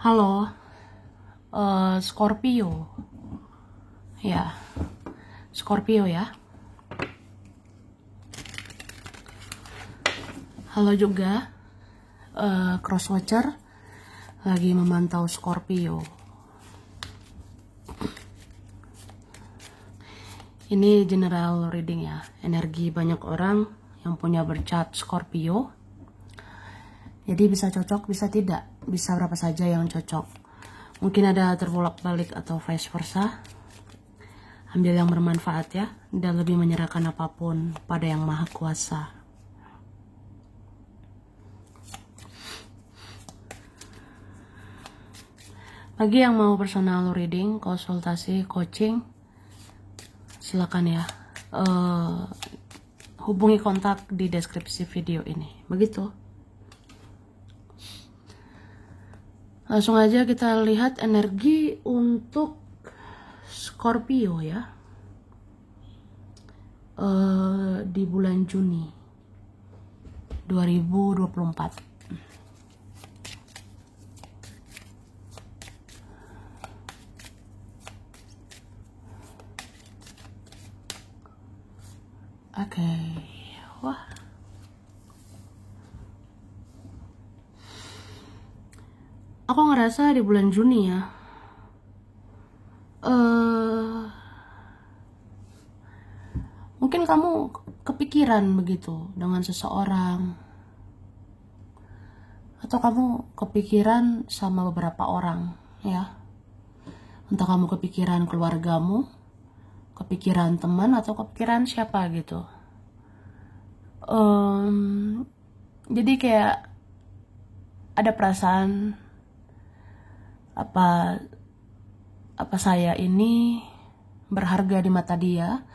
Halo, Scorpio. Ya, Scorpio ya. Halo juga, Crosswatcher lagi memantau Scorpio. Ini general reading ya, energi banyak orang yang punya bercat Scorpio. Jadi bisa cocok, bisa tidak, bisa berapa saja yang cocok. Mungkin ada terbolak-balik atau vice versa. Ambil yang bermanfaat ya, dan lebih menyerahkan apapun pada Yang Maha Kuasa. Bagi yang mau personal reading, konsultasi, coaching, silakan ya. Hubungi kontak di deskripsi video ini. Begitu. Langsung aja kita lihat energi untuk Scorpio ya. Di bulan Juni 2024. Oke. Wah. Aku ngerasa di bulan Juni ya. Mungkin kamu kepikiran begitu dengan seseorang. Atau kamu kepikiran sama beberapa orang ya. Entah kamu kepikiran keluargamu, kepikiran teman, atau kepikiran siapa gitu. Jadi kayak ada perasaan apa saya ini berharga di mata dia,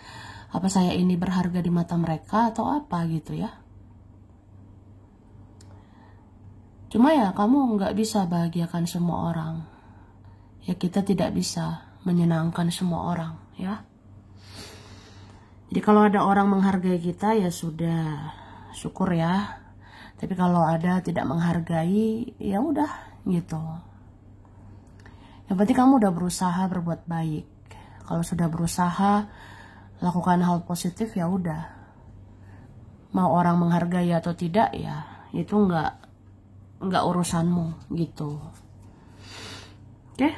apa saya ini berharga di mata mereka, atau apa gitu ya. Cuma ya kamu nggak bisa bahagiakan semua orang ya, kita tidak bisa menyenangkan semua orang ya. Jadi kalau ada orang menghargai kita ya sudah, syukur ya. Tapi kalau ada tidak menghargai ya udah gitu. Yang penting kamu udah berusaha berbuat baik. Kalau sudah berusaha lakukan hal positif ya udah. Mau orang menghargai atau tidak ya itu nggak urusanmu gitu. Oke?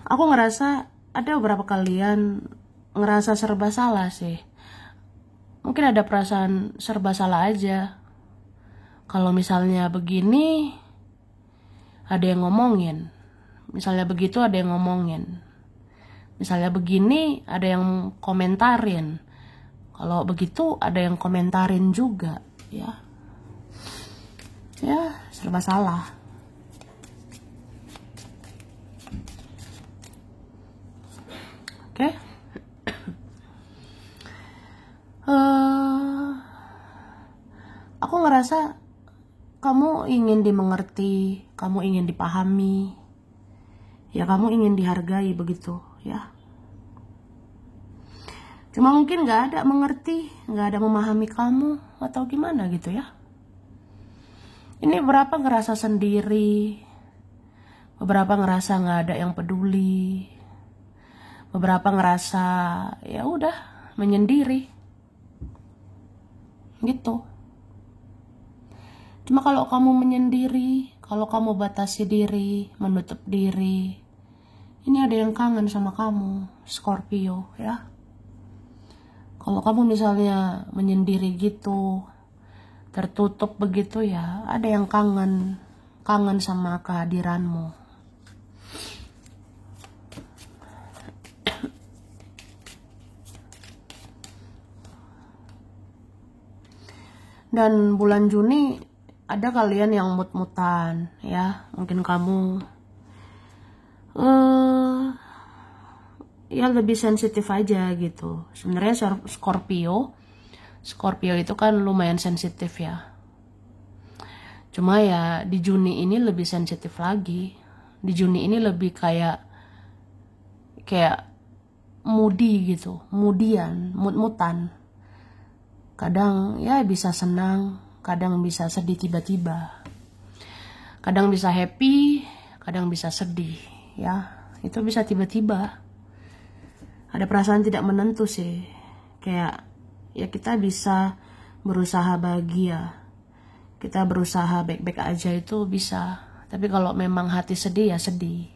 Aku ngerasa ada beberapa kalian ngerasa serba salah sih. Mungkin ada perasaan serba salah aja. Kalau misalnya begini, ada yang ngomongin. Misalnya begitu ada yang ngomongin. Misalnya begini, ada yang komentarin. Kalau begitu ada yang komentarin juga, ya. Ya, serba salah. Oke. Aku ngerasa kamu ingin dimengerti, kamu ingin dipahami, ya kamu ingin dihargai begitu ya. Cuma mungkin gak ada mengerti, gak ada memahami kamu atau gimana gitu ya. Ini beberapa ngerasa sendiri, beberapa ngerasa gak ada yang peduli, beberapa ngerasa ya udah menyendiri gitu. Cuma kalau kamu menyendiri, kalau kamu batasi diri, menutup diri, ini ada yang kangen sama kamu, Scorpio ya. Kalau kamu misalnya menyendiri gitu, tertutup begitu ya, ada yang kangen sama kehadiranmu. Dan bulan Juni ada kalian yang mut-mutan ya, mungkin kamu ya lebih sensitif aja gitu. Sebenarnya Scorpio itu kan lumayan sensitif ya. Cuma ya di Juni ini lebih sensitif lagi. Di Juni ini lebih kayak moody gitu, mut-mutan. Kadang ya bisa senang, kadang bisa sedih tiba-tiba, kadang bisa happy, kadang bisa sedih, ya. Itu bisa tiba-tiba. Ada perasaan tidak menentu sih. Kayak ya kita bisa berusaha bahagia, kita berusaha baik-baik aja itu bisa. Tapi kalau memang hati sedih ya sedih.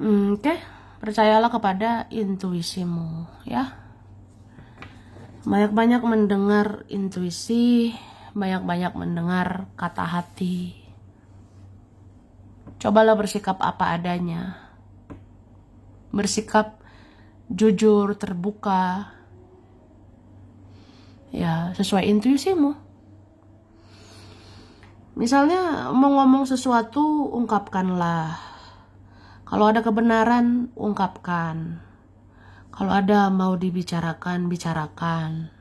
Oke. Percayalah kepada intuisimu, ya. Banyak-banyak mendengar intuisi, banyak-banyak mendengar kata hati. Cobalah bersikap apa adanya. Bersikap jujur, terbuka. Ya, sesuai intuisimu. Misalnya mau ngomong sesuatu, ungkapkanlah. Kalau ada kebenaran, ungkapkan. Kalau ada mau dibicarakan, bicarakan.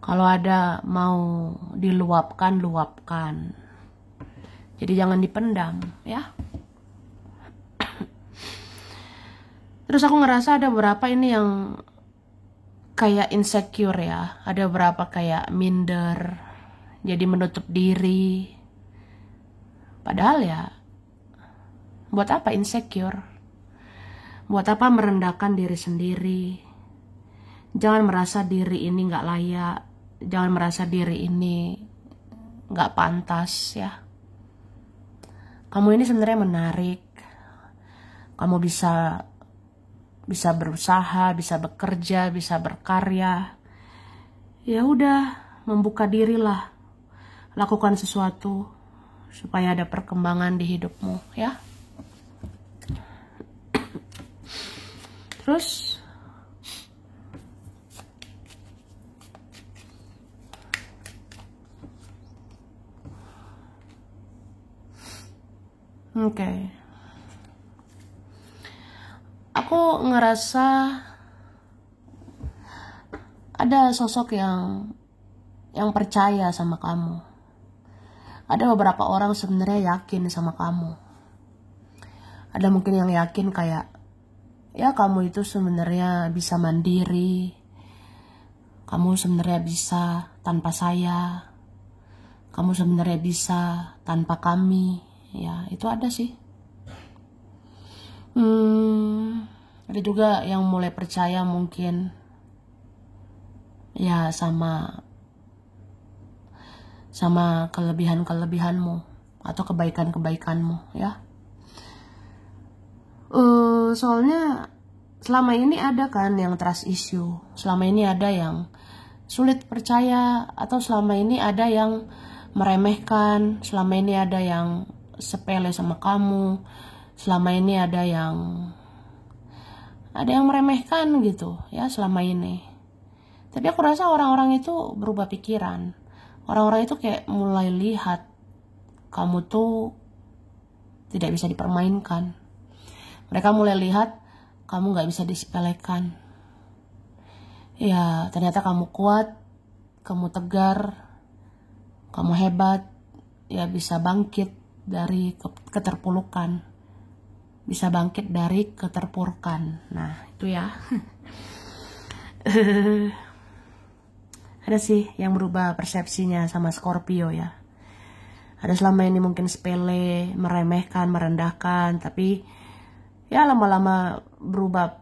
Kalau ada mau diluapkan, luapkan. Jadi jangan dipendam, ya. Terus aku ngerasa ada beberapa ini yang kayak insecure ya. Ada beberapa kayak minder. Jadi menutup diri. Padahal ya, buat apa insecure? Buat apa merendahkan diri sendiri? Jangan merasa diri ini gak layak. Jangan merasa diri ini gak pantas ya. Kamu ini sebenarnya menarik. Kamu bisa berusaha, bisa bekerja, bisa berkarya. Ya udah, membuka dirilah. Lakukan sesuatu supaya ada perkembangan di hidupmu ya. Terus oke. Aku ngerasa ada sosok yang percaya sama kamu. Ada beberapa orang sebenarnya yakin sama kamu. Ada mungkin yang yakin kayak ya kamu itu sebenarnya bisa mandiri. Kamu sebenarnya bisa tanpa saya. Kamu sebenarnya bisa tanpa kami. Ya, itu ada sih. Ada juga yang mulai percaya mungkin ya sama kelebihan-kelebihanmu atau kebaikan-kebaikanmu ya. Soalnya selama ini ada kan yang trust issue, selama ini ada yang sulit percaya, atau selama ini ada yang meremehkan, selama ini ada yang sepele sama kamu, selama ini ada yang meremehkan gitu ya selama ini. Tapi aku rasa orang-orang itu berubah pikiran. Orang-orang itu kayak mulai lihat kamu tuh tidak bisa dipermainkan. Mereka mulai lihat kamu gak bisa disepelekan. Ya, ternyata kamu kuat, kamu tegar, kamu hebat. Ya, bisa bangkit dari keterpurukan. Bisa bangkit dari keterpurukan. Nah, itu ya. Ada sih yang berubah persepsinya sama Scorpio ya. Ada selama ini mungkin sepele, meremehkan, merendahkan, tapi ya lama-lama berubah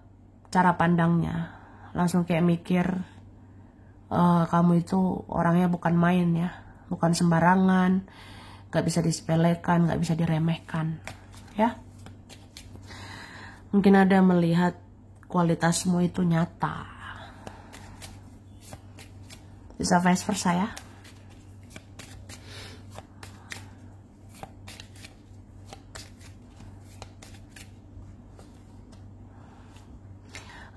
cara pandangnya. Langsung kayak mikir, kamu itu orangnya bukan main ya, bukan sembarangan, gak bisa disepelekan, gak bisa diremehkan ya. Mungkin ada melihat kualitasmu itu nyata. Bisa vice versa ya.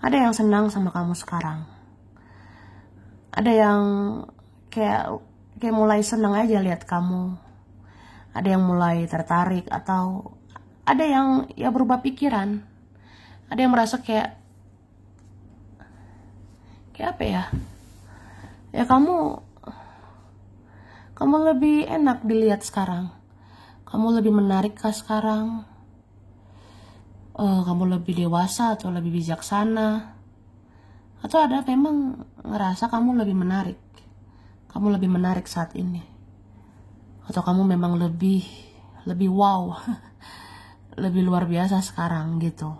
Ada yang senang sama kamu sekarang. Ada yang kayak mulai senang aja lihat kamu. Ada yang mulai tertarik, atau ada yang ya berubah pikiran. Ada yang merasa kayak apa ya? Ya kamu lebih enak dilihat sekarang. Kamu lebih menarik kah sekarang? kamu lebih dewasa atau lebih bijaksana, atau ada memang ngerasa kamu lebih menarik saat ini, atau kamu memang lebih wow, lebih luar biasa sekarang gitu.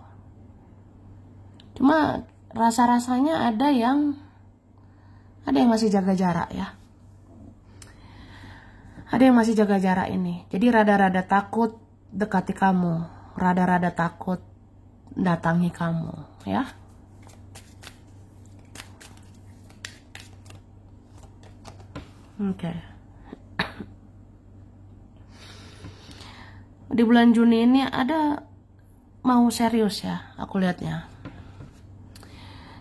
Cuma rasa-rasanya ada yang masih jaga jarak ya. Ada yang masih jaga jarak ini. Jadi rada-rada takut dekati kamu, rada-rada takut datangi kamu ya. Oke. Di bulan Juni ini ada mau serius ya, aku lihatnya.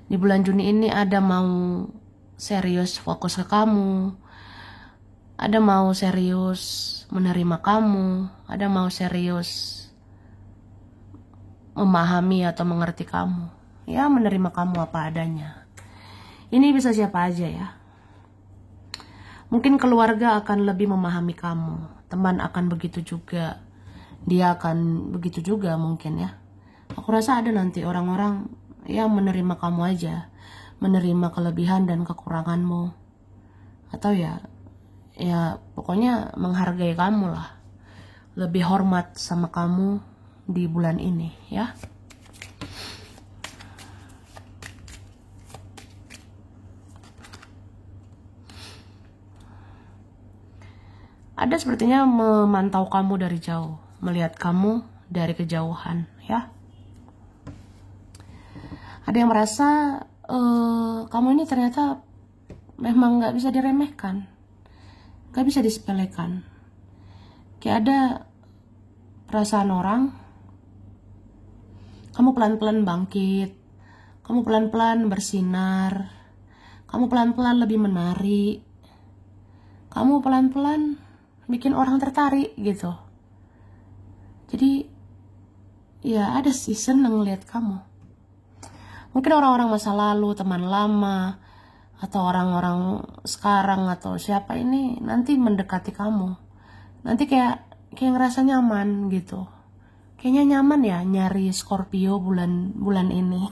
Di bulan Juni ini ada mau serius fokus ke kamu, ada mau serius menerima kamu, ada mau serius memahami atau mengerti kamu, ya menerima kamu apa adanya. Ini bisa siapa aja ya. Mungkin keluarga akan lebih memahami kamu, teman akan begitu juga, dia akan begitu juga mungkin ya. Aku rasa ada nanti orang-orang yang menerima kamu aja, menerima kelebihan dan kekuranganmu, atau ya pokoknya menghargai kamu lah, lebih hormat sama kamu di bulan ini ya. Ada sepertinya memantau kamu dari jauh, melihat kamu dari kejauhan ya. Ada yang merasa kamu ini ternyata memang gak bisa diremehkan, gak bisa disepelekan. Kayak ada perasaan orang, kamu pelan-pelan bangkit, kamu pelan-pelan bersinar, kamu pelan-pelan lebih menarik, kamu pelan-pelan bikin orang tertarik gitu. Jadi ya ada sih seneng lihat kamu. Mungkin orang-orang masa lalu, teman lama, atau orang-orang sekarang atau siapa ini nanti mendekati kamu. Nanti kayak ngerasa nyaman gitu. Kayaknya nyaman ya nyari Scorpio bulan ini.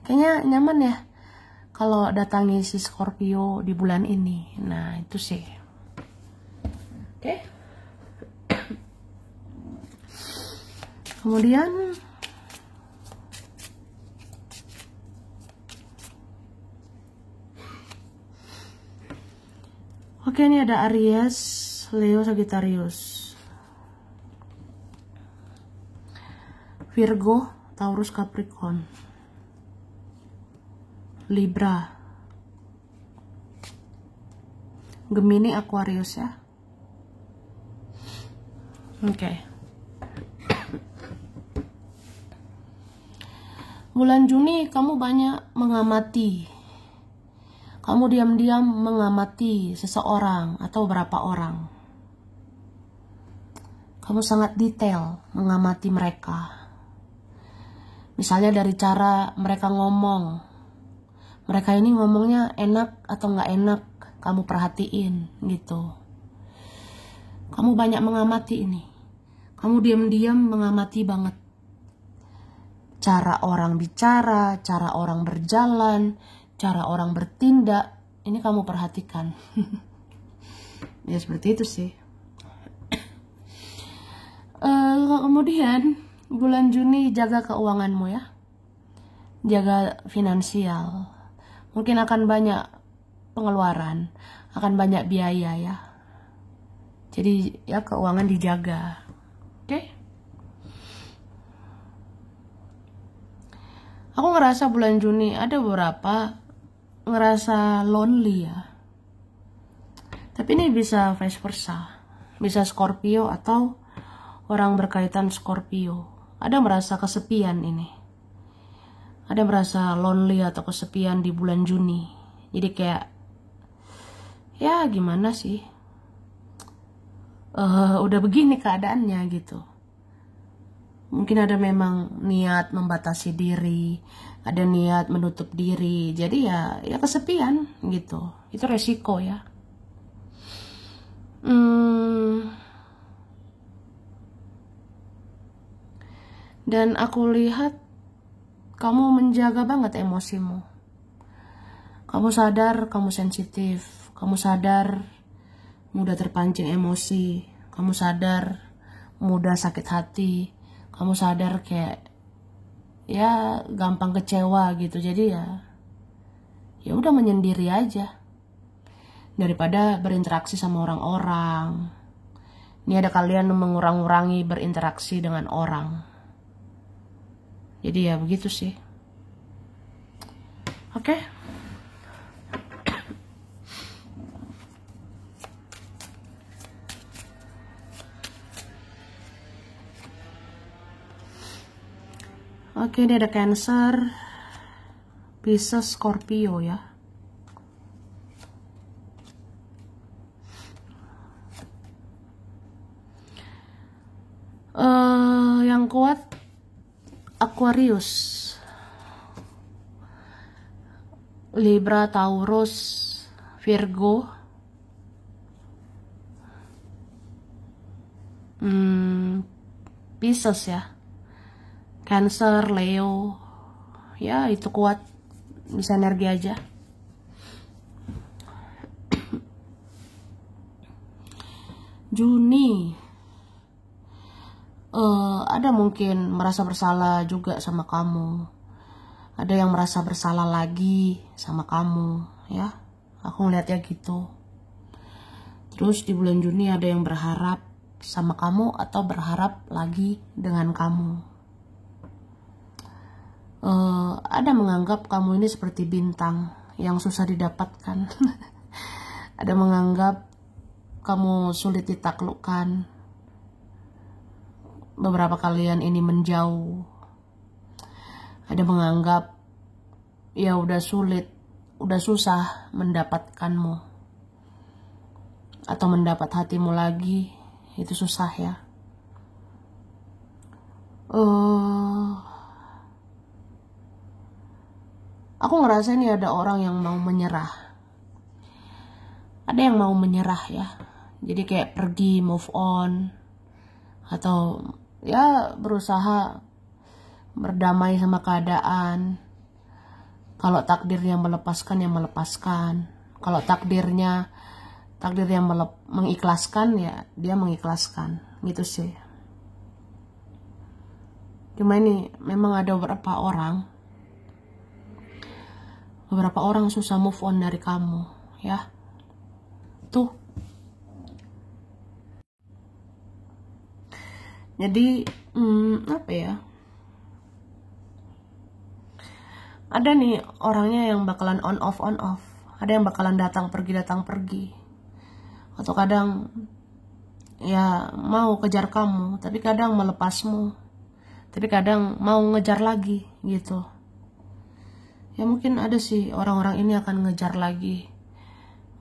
Kayaknya nyaman ya kalau datangi si Scorpio di bulan ini. Nah, itu sih. Oke. Kemudian oke, ini ada Aries, Leo, Sagittarius, Virgo, Taurus, Capricorn, Libra, Gemini, Aquarius ya. Oke. Bulan Juni kamu banyak mengamati. Kamu diam-diam mengamati seseorang atau beberapa orang. Kamu sangat detail mengamati mereka. Misalnya dari cara mereka ngomong. Mereka ini ngomongnya enak atau nggak enak, kamu perhatiin gitu. Kamu banyak mengamati ini. Kamu diam-diam mengamati banget. Cara orang bicara, cara orang berjalan, cara orang bertindak, ini kamu perhatikan. Ya seperti itu sih. Kemudian bulan Juni jaga keuanganmu ya, jaga finansial. Mungkin akan banyak pengeluaran, akan banyak biaya ya. Jadi ya keuangan dijaga. Oke? Aku ngerasa bulan Juni ada beberapa ngerasa lonely ya. Tapi ini bisa vice versa. Bisa Scorpio atau orang berkaitan Scorpio. Ada merasa kesepian ini. Ada merasa lonely atau kesepian di bulan Juni. Jadi kayak ya gimana sih? Udah begini keadaannya gitu. Mungkin ada memang niat membatasi diri, ada niat menutup diri, jadi ya kesepian gitu. Itu resiko ya. Dan aku lihat kamu menjaga banget emosimu. Kamu sadar kamu sensitif, kamu sadar mudah terpancing emosi, kamu sadar mudah sakit hati, kamu sadar kayak ya gampang kecewa gitu. Jadi ya udah menyendiri aja daripada berinteraksi sama orang-orang. Ini ada kalian mengurang-urangi berinteraksi dengan orang. Jadi ya begitu sih. Oke. Oke, ini ada Cancer, Pisces, Scorpio ya. Yang kuat Aquarius, Libra, Taurus, Virgo, Pisces ya, Cancer, Leo, ya itu kuat, bisa energi aja. Juni, ada mungkin merasa bersalah juga sama kamu, ada yang merasa bersalah lagi sama kamu ya, aku ngeliatnya gitu. Terus di bulan Juni ada yang berharap sama kamu atau berharap lagi dengan kamu. Ada menganggap kamu ini seperti bintang yang susah didapatkan. Ada menganggap kamu sulit ditaklukkan. Beberapa kalian ini menjauh. Ada menganggap ya udah sulit, udah susah mendapatkanmu atau mendapat hatimu lagi, itu susah ya. Aku ngerasa ini ada orang yang mau menyerah. Ada yang mau menyerah ya. Jadi kayak pergi, move on, atau ya berusaha berdamai sama keadaan. Kalau takdirnya melepaskan, ya melepaskan. Kalau takdir yang mengikhlaskan, ya dia mengikhlaskan. Gitu sih. Cuma ini memang ada beberapa orang susah move on dari kamu ya. Tuh. Jadi apa ya, ada nih orangnya yang bakalan on off, ada yang bakalan datang pergi, atau kadang ya mau kejar kamu tapi kadang melepasmu, tapi kadang mau ngejar lagi gitu. Ya mungkin ada sih orang-orang ini akan ngejar lagi,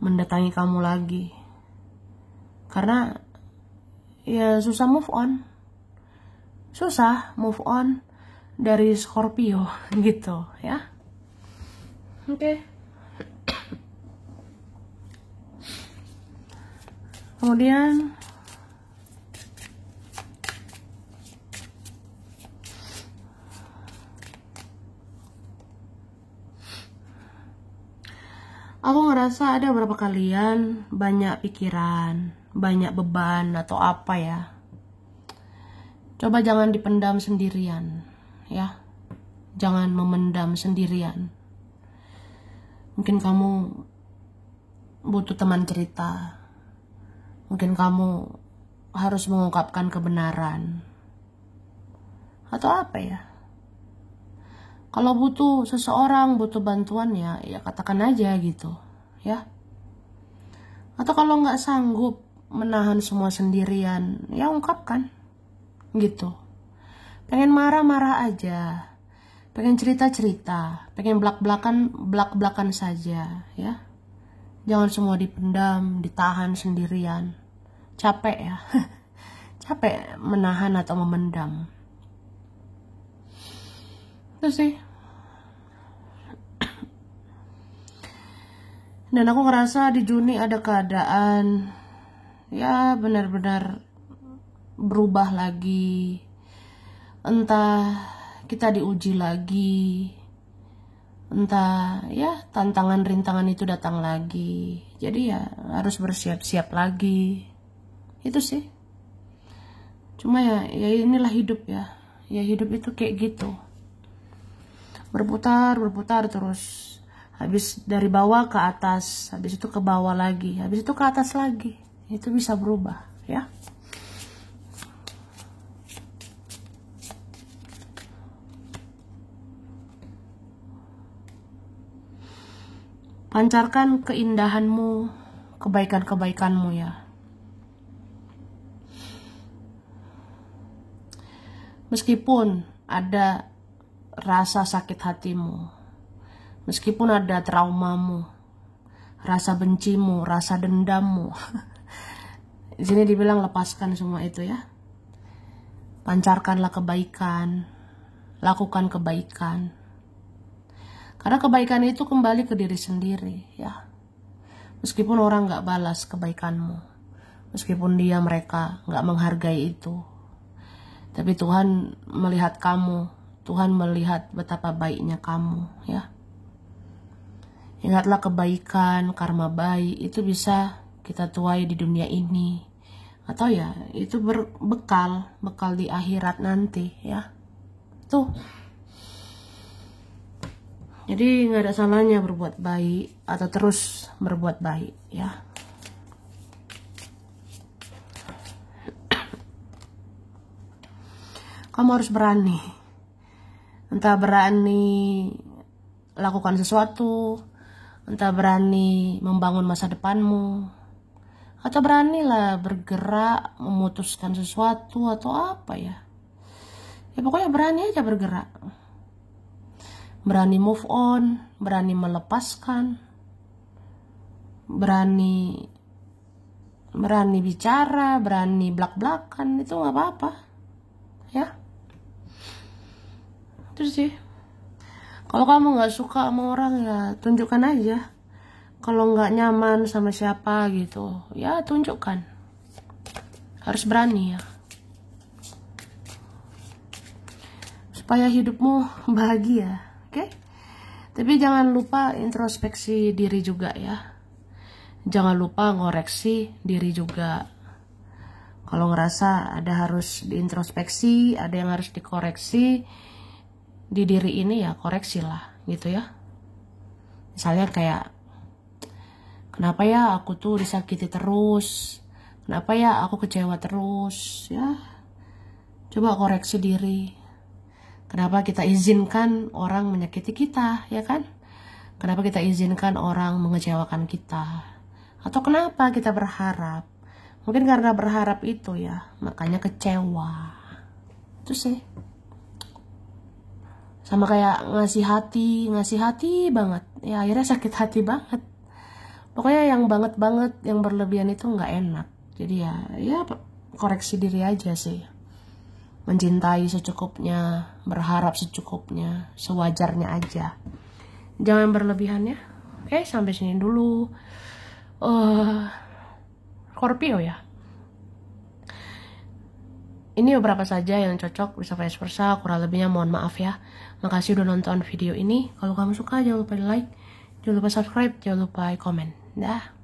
mendatangi kamu lagi, karena ya susah move on dari Scorpio gitu ya. Oke. Kemudian aku ngerasa ada beberapa kalian banyak pikiran, banyak beban atau apa ya. Coba jangan dipendam sendirian ya. Jangan memendam sendirian. Mungkin kamu butuh teman cerita. Mungkin kamu harus mengungkapkan kebenaran. Atau apa ya. Kalau butuh seseorang, butuh bantuan ya katakan aja gitu ya. Atau kalau nggak sanggup menahan semua sendirian, ya ungkapkan gitu. Pengen marah-marah aja, pengen cerita-cerita, pengen belak-belakan saja ya. Jangan semua dipendam, ditahan sendirian. Capek ya. Capek menahan atau memendam. Itu sih. Dan aku ngerasa di Juni ada keadaan ya benar-benar berubah lagi. entah kita diuji lagi, entah ya tantangan rintangan itu datang lagi. Jadi ya harus bersiap-siap lagi. Itu sih. Cuma ya inilah hidup ya. Ya hidup itu kayak gitu. Berputar terus. Habis dari bawah ke atas, habis itu ke bawah lagi, habis itu ke atas lagi. Itu bisa berubah, ya. Pancarkan keindahanmu, kebaikan-kebaikanmu ya. Meskipun ada rasa sakit hatimu, meskipun ada traumamu, rasa bencimu, rasa dendammu. Di sini dibilang lepaskan semua itu ya. Pancarkanlah kebaikan, lakukan kebaikan. Karena kebaikan itu kembali ke diri sendiri ya. Meskipun orang gak balas kebaikanmu, meskipun mereka gak menghargai itu, tapi Tuhan melihat kamu, Tuhan melihat betapa baiknya kamu ya. Ingatlah kebaikan, karma baik itu bisa kita tuai di dunia ini. Atau ya itu bekal di akhirat nanti ya. Tuh. Jadi nggak ada salahnya berbuat baik atau terus berbuat baik ya. Kamu harus berani. Entah berani lakukan sesuatu, entah berani membangun masa depanmu, atau beranilah bergerak memutuskan sesuatu atau apa ya. Ya pokoknya berani aja bergerak. Berani move on, berani melepaskan, berani bicara, berani belak-belakan, itu gak apa-apa ya. Itu sih. Kalau kamu gak suka sama orang ya tunjukkan aja. Kalau gak nyaman sama siapa gitu ya tunjukkan. Harus berani ya, supaya hidupmu bahagia. Oke? Tapi jangan lupa introspeksi diri juga ya. Jangan lupa ngoreksi diri juga. Kalau ngerasa ada harus diintrospeksi, ada yang harus dikoreksi di diri ini ya koreksilah gitu ya. Misalnya kayak, kenapa ya aku tuh disakiti terus? Kenapa ya aku kecewa terus? Ya, coba koreksi diri. Kenapa kita izinkan orang menyakiti kita, ya kan? Kenapa kita izinkan orang mengecewakan kita? Atau kenapa kita berharap? Mungkin karena berharap itu ya, makanya kecewa. Itu sih. Sama kayak ngasih hati banget. Ya akhirnya sakit hati banget. Pokoknya yang banget, yang berlebihan itu nggak enak. Jadi ya koreksi diri aja sih. Mencintai secukupnya, berharap secukupnya, sewajarnya aja. Jangan berlebihan ya. Oke, sampai sini dulu. Scorpio ya. Ini beberapa saja yang cocok, bisa vice versa, kurang lebihnya mohon maaf ya. Makasih udah nonton video ini. Kalau kamu suka jangan lupa di like, jangan lupa subscribe, jangan lupa komen. Dah.